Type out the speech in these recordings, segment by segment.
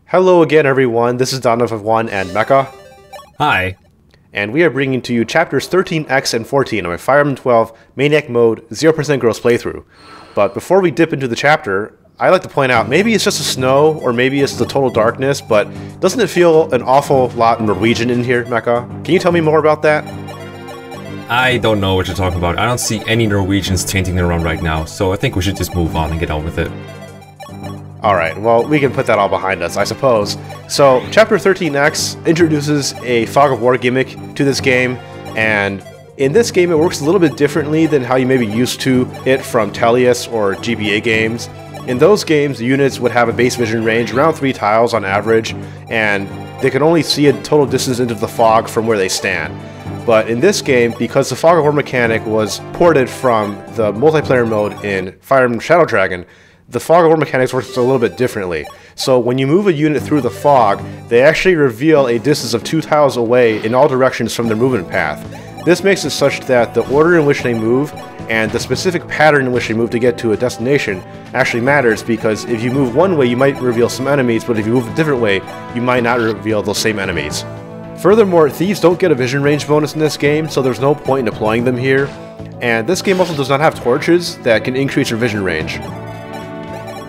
Hello again, everyone. This is FE12 and Mekkah, Hi. and we are bringing to you chapters 13x and 14 of my Fire Emblem 12 Maniac Mode 0% Gross playthrough. But before we dip into the chapter, I like to point out maybe it's just the snow, or maybe it's the total darkness, but doesn't it feel an awful lot Norwegian in here, Mekkah? Can you tell me more about that? I don't know what you're talking about. I don't see any Norwegians chanting around right now, so I think we should just move on and get on with it. Alright, well, we can put that all behind us, I suppose. So, Chapter 13x introduces a Fog of War gimmick to this game, and in this game it works a little bit differently than how you may be used to it from Tellius or GBA games. In those games, the units would have a base vision range around 3 tiles on average, and they could only see a total distance into the fog from where they stand. But in this game, because the Fog of War mechanic was ported from the multiplayer mode in Fire Emblem Shadow Dragon, the Fog of War mechanics works a little bit differently. So when you move a unit through the fog, they actually reveal a distance of 2 tiles away in all directions from their movement path. This makes it such that the order in which they move and the specific pattern in which they move to get to a destination actually matters, because if you move one way you might reveal some enemies, but if you move a different way you might not reveal those same enemies. Furthermore, thieves don't get a vision range bonus in this game, so there's no point in deploying them here. And this game also does not have torches that can increase your vision range.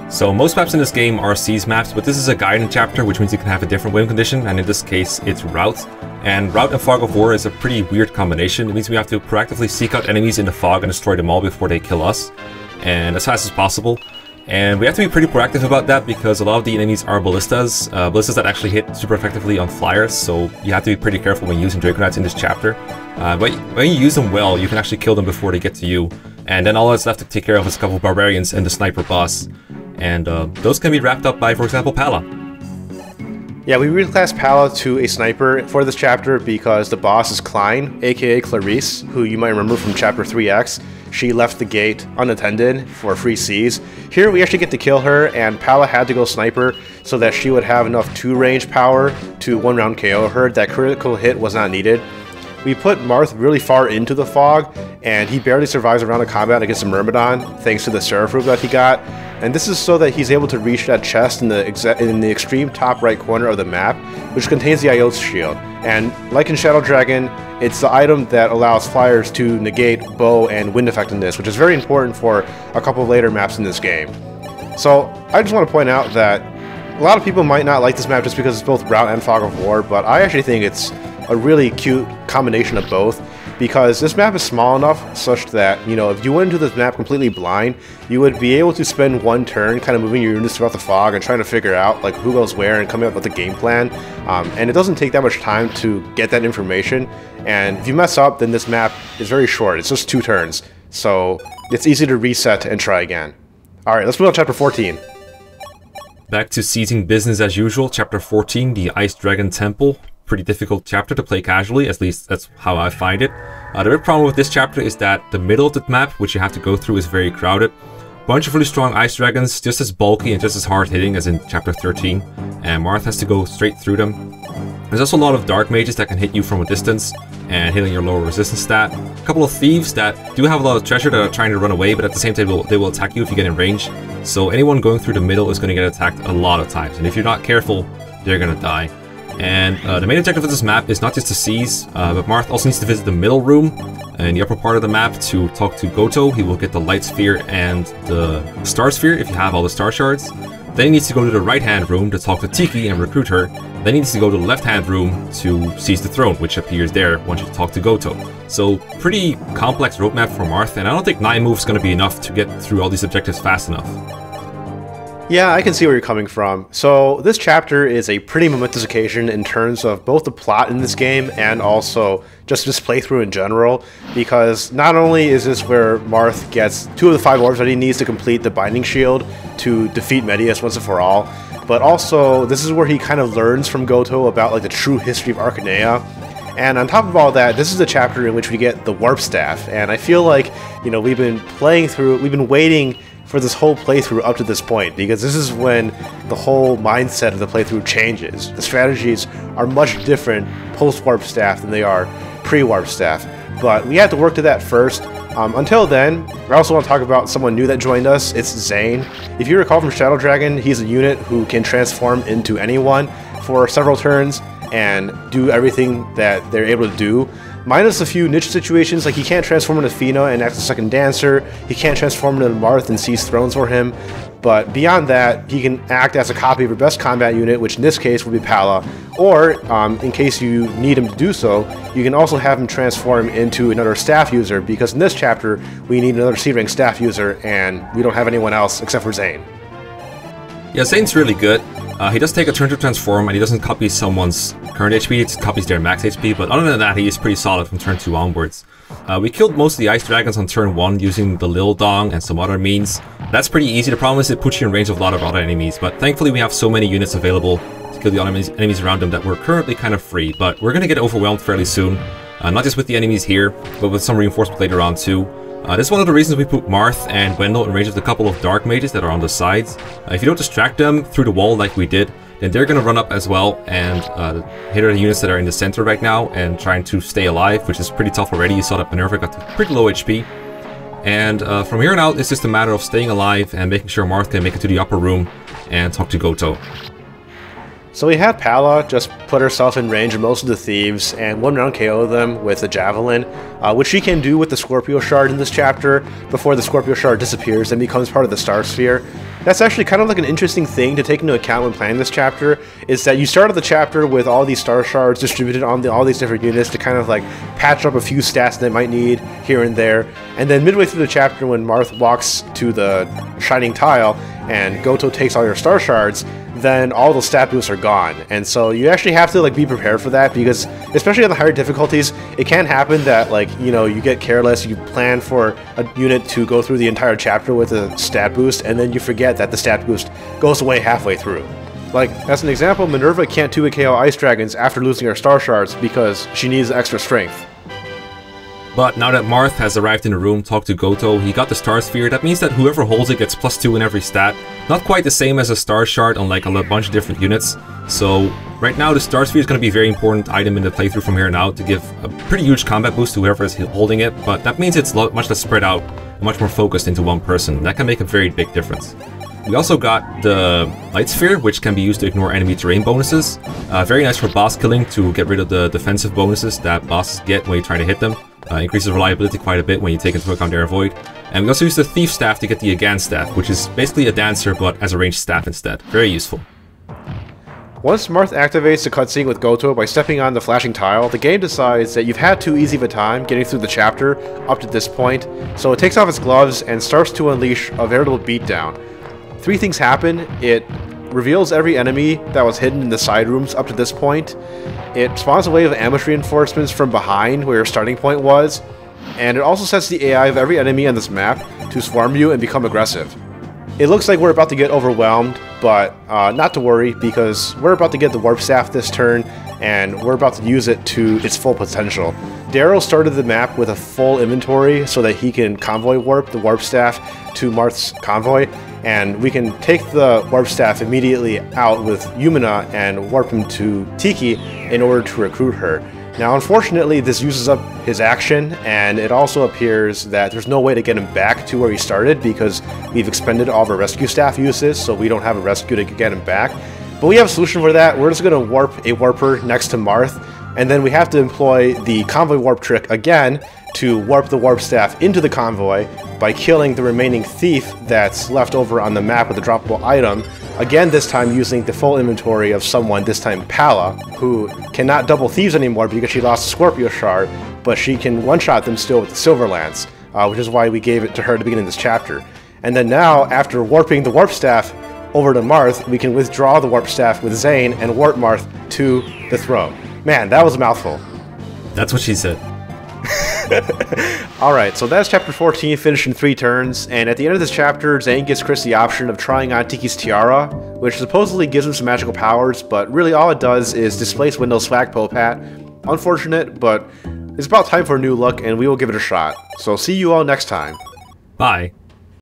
So most maps in this game are siege maps, but this is a guidance chapter, which means you can have a different win condition, and in this case it's route. And route and Fog of War is a pretty weird combination. It means we have to proactively seek out enemies in the fog and destroy them all before they kill us, and as fast as possible. And we have to be pretty proactive about that because a lot of the enemies are ballistas, ballistas that actually hit super effectively on flyers, so you have to be pretty careful when using Draconauts in this chapter. But when you use them well, you can actually kill them before they get to you, and then all that's left to take care of is a couple of barbarians and the sniper boss. And those can be wrapped up by, for example, Palla. Yeah, we reclassed Palla to a sniper for this chapter because the boss is Klein, aka Clarice, who you might remember from Chapter 3x. She left the gate unattended for free Cs. Here we actually get to kill her, and Palla had to go sniper so that she would have enough 2-range power to 1-round KO her. That critical hit was not needed. We put Marth really far into the fog, and he barely survives a round of combat against a Myrmidon, thanks to the Seraph Robe that he got. And this is so that he's able to reach that chest in the extreme top right corner of the map, which contains the Iota Shield. And like in Shadow Dragon, it's the item that allows flyers to negate bow and wind effectiveness, which is very important for a couple of later maps in this game. So I just want to point out that a lot of people might not like this map just because it's both Route and Fog of War, but I actually think it's a really cute combination of both, because this map is small enough such that, you know, if you went into this map completely blind, you would be able to spend one turn kind of moving your units throughout the fog and trying to figure out like who goes where and coming up with a game plan. And it doesn't take that much time to get that information, and if you mess up, then this map is very short. It's just 2 turns, so it's easy to reset and try again. Alright, let's move on to Chapter 14. Back to seizing business as usual. Chapter 14, the Ice Dragon Temple. Pretty difficult chapter to play casually, at least that's how I find it. The big problem with this chapter is that the middle of the map, which you have to go through, is very crowded. Bunch of really strong ice dragons, just as bulky and just as hard hitting as in Chapter 13, and Marth has to go straight through them. There's also a lot of dark mages that can hit you from a distance and hitting your lower resistance stat. A couple of thieves that do have a lot of treasure that are trying to run away, but at the same time they will attack you if you get in range. So anyone going through the middle is going to get attacked a lot of times, and if you're not careful, they're going to die. And the main objective of this map is not just to seize, but Marth also needs to visit the middle room in the upper part of the map to talk to Goto. He will get the Light Sphere and the Star Sphere if you have all the Star Shards. Then he needs to go to the right-hand room to talk to Tiki and recruit her. Then he needs to go to the left-hand room to seize the throne, which appears there once you talk to Goto. So, pretty complex roadmap for Marth, and I don't think 9 moves is going to be enough to get through all these objectives fast enough. Yeah, I can see where you're coming from. So this chapter is a pretty momentous occasion in terms of both the plot in this game and also just this playthrough in general, because not only is this where Marth gets 2 of the 5 orbs that he needs to complete the Binding Shield to defeat Medius once and for all, but also this is where he kind of learns from Goto about like the true history of Arcanea. And on top of all that, this is the chapter in which we get the Warp Staff, and I feel like, you know, we've been waiting for this whole playthrough up to this point, because this is when the whole mindset of the playthrough changes. The strategies are much different post-Warp Staff than they are pre-Warp Staff, but we had to work to that first. Until then, I also want to talk about someone new that joined us. It's Zane. If you recall from Shadow Dragon, he's a unit who can transform into anyone for several turns and do everything that they're able to do. Minus a few niche situations, like he can't transform into Fina and act as a second dancer, he can't transform into Marth and seize thrones for him, but beyond that, he can act as a copy of your best combat unit, which in this case would be Palla, or in case you need him to do so, you can also have him transform into another staff user, because in this chapter, we need another C-rank staff user, and we don't have anyone else except for Zane. Yeah, Zane's really good. He does take a turn to transform, and he doesn't copy someone's current HP, it copies their max HP, but other than that, he is pretty solid from turn 2 onwards. We killed most of the Ice Dragons on turn 1 using the Lil Dong and some other means. That's pretty easy. The problem is it puts you in range of a lot of other enemies, but thankfully we have so many units available to kill the enemies around them that we're currently kind of free, but we're going to get overwhelmed fairly soon. Not just with the enemies here, but with some reinforcements later on too. This is one of the reasons we put Marth and Wendell in range of a couple of Dark Mages that are on the sides. If you don't distract them through the wall like we did, then they're going to run up as well and hit the units that are in the center right now and trying to stay alive, which is pretty tough already. You saw that Minerva got to pretty low HP. And from here on out, it's just a matter of staying alive and making sure Marth can make it to the upper room and talk to Goto. So we had Palla just put herself in range of most of the thieves and one round KO them with a javelin, which she can do with the Scorpio Shard in this chapter before the Scorpio Shard disappears and becomes part of the Star Sphere. That's actually kind of like an interesting thing to take into account when planning this chapter, is that you started the chapter with all these Star Shards distributed on all these different units to kind of like patch up a few stats they might need here and there, and then midway through the chapter when Marth walks to the Shining Tile and Goto takes all your Star Shards, then all the stat boosts are gone. And so you actually have to like be prepared for that, because especially on the higher difficulties, it can happen that like, you know, you get careless, you plan for a unit to go through the entire chapter with a stat boost, and then you forget that the stat boost goes away halfway through. Like, as an example, Minerva can't 2-hit KO Ice Dragons after losing her Star Shards because she needs extra strength. But now that Marth has arrived in the room, talked to Goto, he got the Star Sphere. That means that whoever holds it gets +2 in every stat. Not quite the same as a Star Shard on like a bunch of different units. So right now the Star Sphere is going to be a very important item in the playthrough from here on out to give a pretty huge combat boost to whoever is holding it. But that means it's much less spread out, much more focused into one person. That can make a very big difference. We also got the Light Sphere, which can be used to ignore enemy terrain bonuses. Very nice for boss killing to get rid of the defensive bonuses that bosses get when you try to hit them. Increases reliability quite a bit when you take into account their void. And we also use the Thief Staff to get the Agan Staff, which is basically a dancer but as a ranged staff instead. Very useful. Once Marth activates the cutscene with Goto by stepping on the flashing tile, the game decides that you've had too easy of a time getting through the chapter up to this point, so it takes off its gloves and starts to unleash a veritable beatdown. 3 things happen. It reveals every enemy that was hidden in the side rooms up to this point. It spawns a wave of ambush reinforcements from behind where your starting point was, and it also sets the AI of every enemy on this map to swarm you and become aggressive. It looks like we're about to get overwhelmed, but not to worry, because we're about to get the Warp Staff this turn, and we're about to use it to its full potential. Darros started the map with a full inventory so that he can convoy warp the Warp Staff to Marth's convoy, and we can take the Warp Staff immediately out with Yumina and warp him to Tiki in order to recruit her. Now, unfortunately, this uses up his action, and it also appears that there's no way to get him back to where he started because we've expended all of our rescue staff uses, so we don't have a rescue to get him back. But we have a solution for that. We're just going to warp a warper next to Marth, and then we have to employ the convoy warp trick again to warp the warp staff into the convoy by killing the remaining thief that's left over on the map with a droppable item. Again, this time using the full inventory of someone, this time Palla, who cannot double thieves anymore because she lost the Scorpio Shard, but she can one-shot them still with the Silver Lance, which is why we gave it to her at the beginning of this chapter. And then now, after warping the Warp Staff over to Marth, we can withdraw the Warp Staff with Zane and warp Marth to the throne. Man, that was a mouthful. That's what she said. Alright, so that's chapter 14, finished in 3 turns, and at the end of this chapter, Zane gives Chris the option of trying on Tiki's tiara, which supposedly gives him some magical powers, but really all it does is displace Wendell's swag Pope hat. Unfortunate, but it's about time for a new look, and we will give it a shot. So see you all next time. Bye.